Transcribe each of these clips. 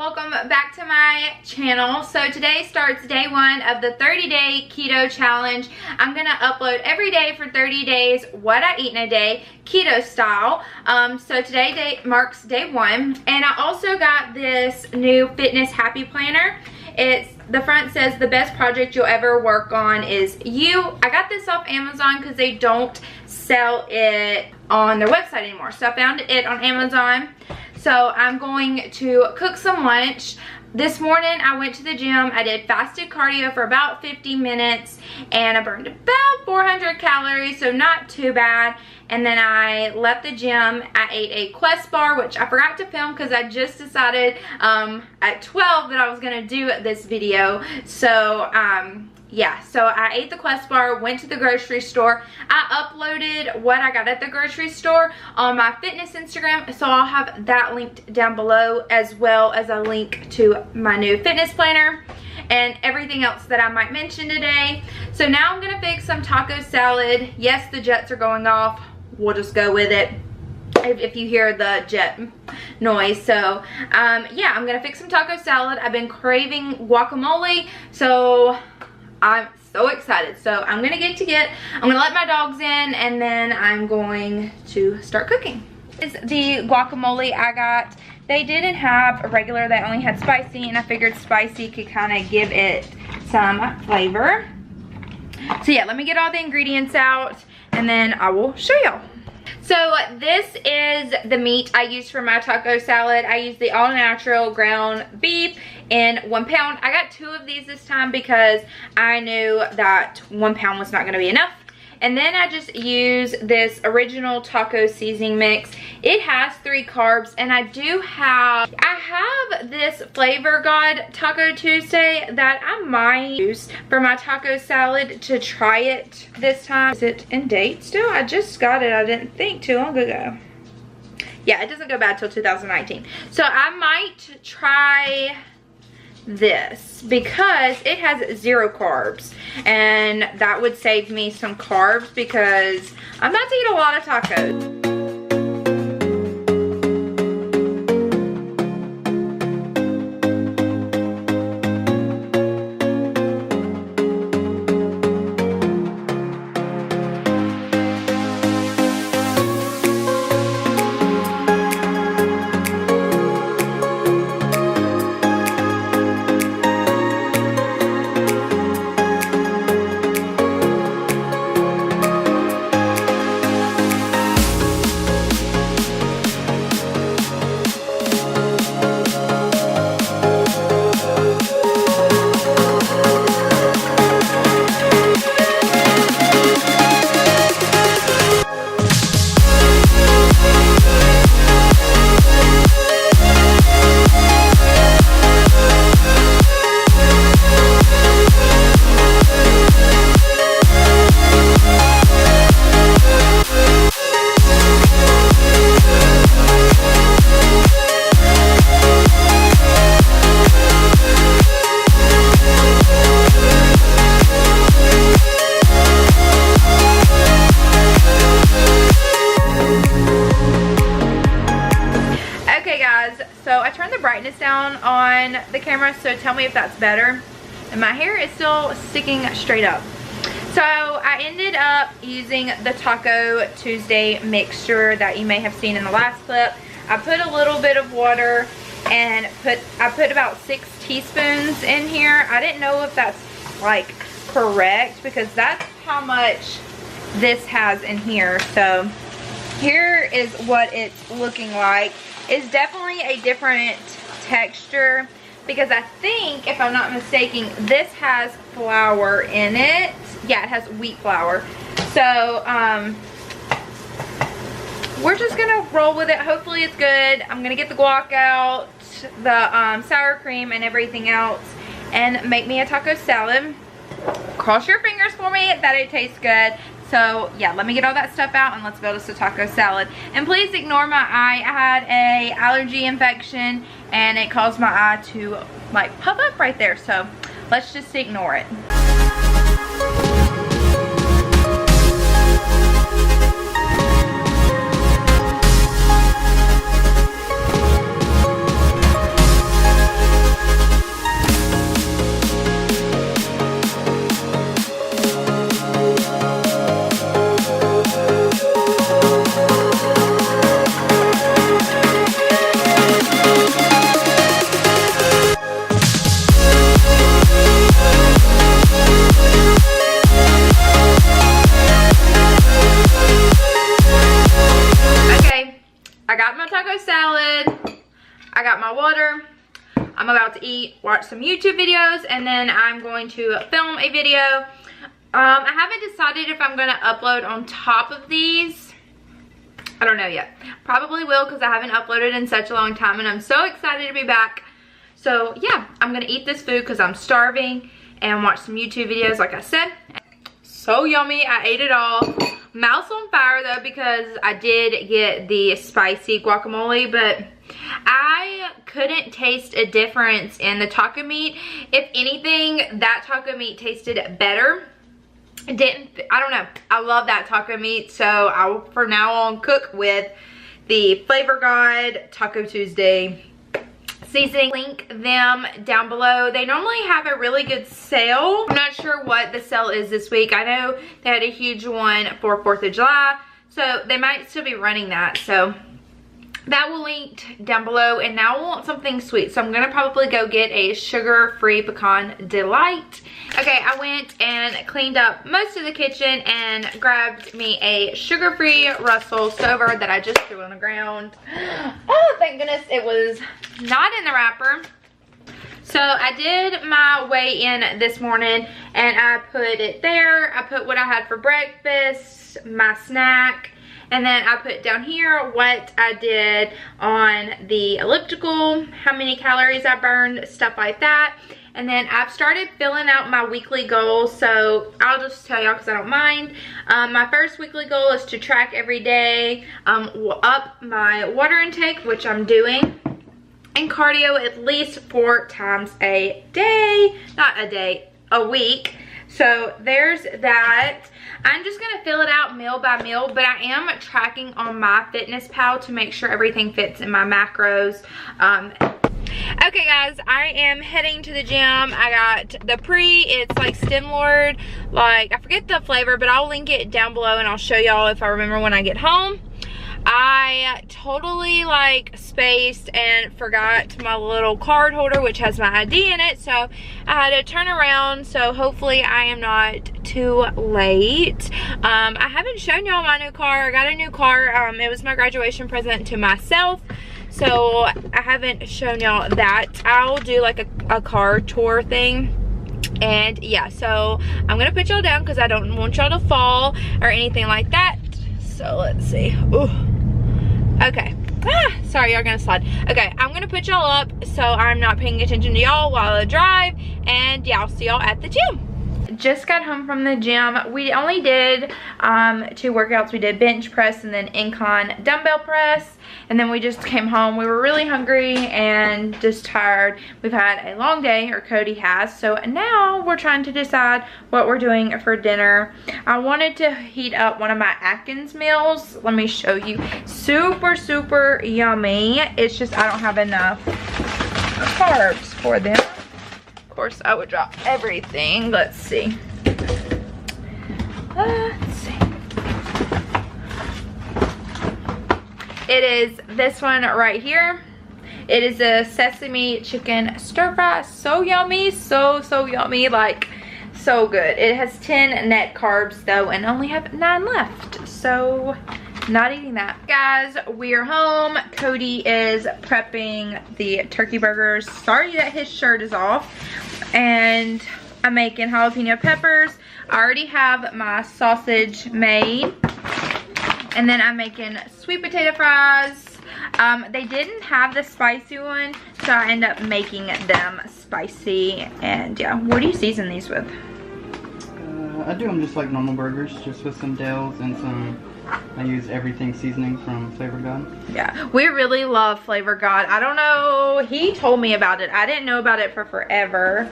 welcome back to my channel. So today starts day 1 of the 30-day keto challenge. I'm gonna upload every day for 30 days what I eat in a day, keto style. So today marks day 1, and I also got this new fitness happy planner. The front says the best project you'll ever work on is you. I got this off Amazon because they don't sell it on their website anymore. So I found it on Amazon. So I'm going to cook some lunch. This morning I went to the gym. I did fasted cardio for about 50 minutes and I burned about 400 calories, so not too bad. And then I left the gym. I ate a Quest bar, which I forgot to film because I just decided at 12 that I was gonna do this video. So yeah, so I ate the Quest bar, went to the grocery store. I uploaded what I got at the grocery store on my fitness Instagram, so I'll have that linked down below, as well as a link to my new fitness planner and everything else that I might mention today. So now I'm gonna fix some taco salad. Yes, the jets are going off. We'll just go with it if you hear the jet noise. So yeah, I'm gonna fix some taco salad. I've been craving guacamole, so I'm so excited. So I'm gonna I'm gonna let my dogs in, and then I'm going to start cooking. This is the guacamole I got. They didn't have a regular, they only had spicy, and I figured spicy could kind of give it some flavor. So yeah, let me get all the ingredients out and then I will show y'all. So this is the meat I use for my taco salad. I use the all natural ground beef in 1 pound. I got 2 of these this time because I knew that 1 pound was not going to be enough. And then I just use this original taco seasoning mix. It has 3 carbs, and I have this Flavor God Taco Tuesday that I might use for my taco salad to try it this time. Is it in date still? I just got it, I didn't think too long ago. Yeah, it doesn't go bad till 2019. So I might try this because it has 0 carbs, and that would save me some carbs because I'm about to eat a lot of tacos. So I turned the brightness down on the camera, so tell me if that's better. And my hair is still sticking straight up. So I ended up using the Taco Tuesday mixture that you may have seen in the last clip. I put a little bit of water and I put about 6 teaspoons in here. I didn't know if that's like correct because that's how much this has in here. So here is what it's looking like. It's definitely a different texture because I think, if I'm not mistaken, this has flour in it. Yeah, it has wheat flour. So we're just gonna roll with it. Hopefully it's good. I'm gonna get the guac out, the sour cream and everything else, and make me a taco salad. Cross your fingers for me that it tastes good. So yeah, let me get all that stuff out and let's build us a taco salad. And please ignore my eye. I had a allergy infection and it caused my eye to like puff up right there. So let's just ignore it. my water. I'm about to eat, watch some YouTube videos, and then I'm going to film a video. I haven't decided if I'm going to upload on top of these. I don't know yet. Probably will, because I haven't uploaded in such a long time, and I'm so excited to be back. So yeah, I'm going to eat this food because I'm starving and watch some YouTube videos like I said. So yummy. I ate it all. Mouth's on fire though because I did get the spicy guacamole, but I couldn't taste a difference in the taco meat. If anything, that taco meat tasted better. I don't know. I love that taco meat, so I will from now on cook with the Flavor God Taco Tuesday seasoning. Link them down below. They normally have a really good sale. I'm not sure what the sale is this week. I know they had a huge one for 4th of July, so they might still be running that. So that will link down below. And now I want something sweet, so I'm gonna probably go get a sugar-free pecan delight. Okay, I went and cleaned up most of the kitchen and grabbed me a sugar-free Russell Stover that I just threw on the ground. Oh, thank goodness it was not in the wrapper. So I did my weigh-in this morning and I put it there. I put what I had for breakfast, my snack, and then I put down here what I did on the elliptical, how many calories I burned, stuff like that. And then I've started filling out my weekly goals, so I'll just tell y'all because I don't mind. My first weekly goal is to track every day, up my water intake, which I'm doing, and cardio at least 4 times a day. Not a day, a week. So there's that. I'm just gonna fill it out meal by meal, but I am tracking on MyFitnessPal to make sure everything fits in my macros. Okay guys, I am heading to the gym. I got the it's like Stemlord, like I forget the flavor, but I'll link it down below and I'll show y'all if I remember when I get home. I totally like spaced and forgot my little card holder which has my ID in it, so I had to turn around, so hopefully I am not too late. I haven't shown y'all my new car. I got a new car. It was my graduation present to myself, so I haven't shown y'all that. I'll do like a car tour thing. And yeah, so I'm gonna put y'all down because I don't want y'all to fall or anything like that. So let's see. Ooh. Okay. Sorry, y'all gonna slide. Okay, I'm gonna put y'all up so I'm not paying attention to y'all while I drive. And yeah, I'll see y'all at the gym. Just got home from the gym. We only did 2 workouts. We did bench press and then incline dumbbell press, and then we just came home. We were really hungry and just tired. We've had a long day, or Cody has, so now we're trying to decide what we're doing for dinner. I wanted to heat up one of my Atkins meals. Let me show you. Super yummy. It's just I don't have enough carbs for them. Of course, I would drop everything. Let's see. Let's see. It is this one right here. It is a sesame chicken stir fry. So yummy, so yummy, like so good. It has 10 net carbs though, and only have 9 left. So not eating that. Guys, we're home. Cody is prepping the turkey burgers. Sorry that his shirt is off. And I'm making jalapeno peppers. I already have my sausage made. And then I'm making sweet potato fries. They didn't have the spicy one, so I end up making them spicy. And yeah, what do you season these with? I do them just like normal burgers, just with some Dales and some, I use everything seasoning from Flavor God. Yeah, we really love Flavor God. I don't know, he told me about it. I didn't know about it for forever.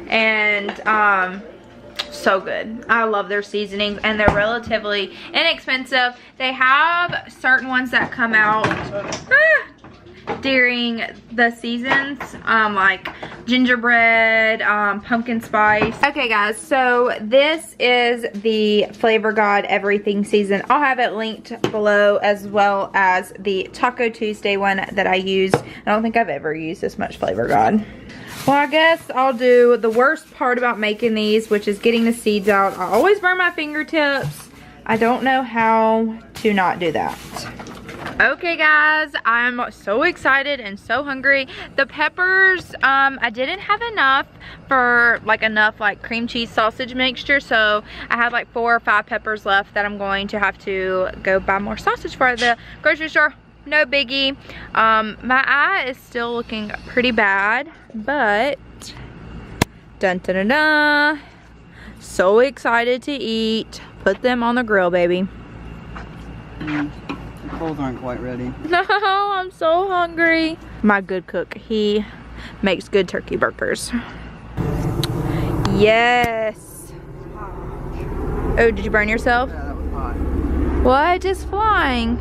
And so good. I love their seasonings, and they're relatively inexpensive. They have certain ones that come out during the seasons, like gingerbread, pumpkin spice. Okay guys, so this is the Flavor God everything season. I'll have it linked below, as well as the Taco Tuesday one that I use. I don't think I've ever used this much Flavor God. Well, I guess I'll do the worst part about making these, which is getting the seeds out. I always burn my fingertips. I don't know how to not do that. Okay guys, I'm so excited and so hungry. The peppers, I didn't have enough for enough cream cheese sausage mixture, so I have like 4 or 5 peppers left that I'm going to have to go buy more sausage for at the grocery store. No biggie. My eye is still looking pretty bad, but dun dun dun dun. So excited to eat. Put them on the grill, baby. The coals aren't quite ready. No, I'm so hungry. My good cook, he makes good turkey burgers. Yes. Oh, did you burn yourself? Yeah, that was hot. What? Just flying.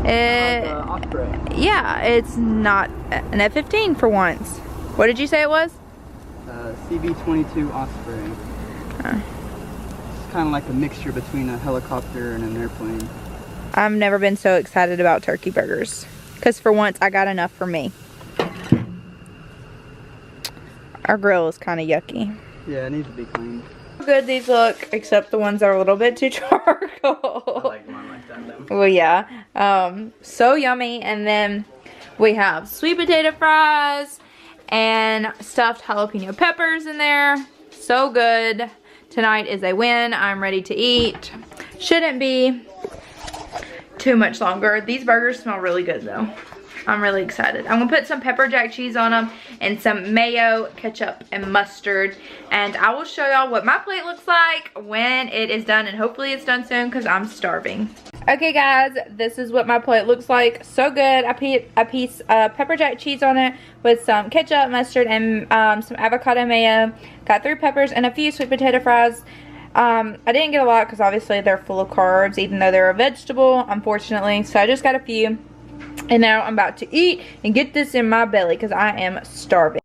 Osprey. Yeah, it's not an F-15 for once. What did you say it was? CB-22 Osprey. It's kind of like a mixture between a helicopter and an airplane. I've never been so excited about turkey burgers. Because for once, I got enough for me. Our grill is kind of yucky. Yeah, it needs to be cleaned. Good these look, except the ones that are a little bit too charcoal. I like mine like that though. Well, yeah. So yummy. And then we have sweet potato fries and stuffed jalapeno peppers in there. So good. Tonight is a win. I'm ready to eat. Shouldn't be too much longer. These burgers smell really good though. I'm really excited. I'm gonna put some pepper jack cheese on them and some mayo, ketchup, and mustard. And I will show y'all what my plate looks like when it is done, and hopefully it's done soon because I'm starving. Okay guys, this is what my plate looks like. So good. I put a piece of pepper jack cheese on it with some ketchup, mustard, and some avocado mayo. Got 3 peppers and a few sweet potato fries. I didn't get a lot because obviously they're full of carbs, even though they're a vegetable, unfortunately. So I just got a few. And now I'm about to eat and get this in my belly because I am starving.